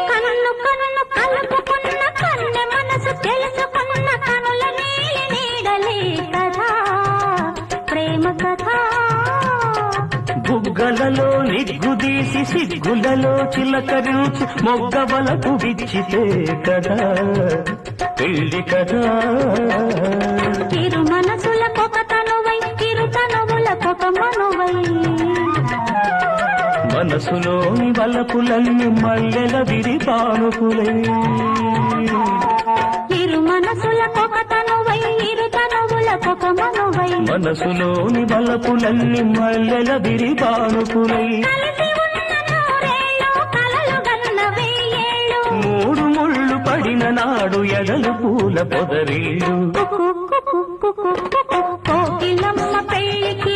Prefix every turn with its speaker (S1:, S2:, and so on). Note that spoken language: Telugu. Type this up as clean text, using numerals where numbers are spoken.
S1: కన్ను కన్ను కలుపుకున్న కన్నె మనసు తెలుసుకున్న కనుల నీడలే కథ ప్రేమ కథ.
S2: బుగ్గలలో నిగ్గుదీసి సిగ్గులలో చిలకరించి మొగ్గవలకు విచ్చితే కదా పెళ్లి కదా.
S1: ఇరు మనసులకొక తనువై ఇరు తనువులకొక మనువై
S2: మనసులోని వలపులన్నీ మల్లెల విరిపానుకులై.
S1: ఇరు మనసులకొక తనువై ఇరు తనువులకొక మనువై
S2: మనసులోని వలపులన్నీ మల్లెల విరిపానుకులై. మూడు ముళ్ళు పడిన నాడు ఎడలు పూల పొదరీలు.
S1: కోకిలమ్మ పెళ్లికి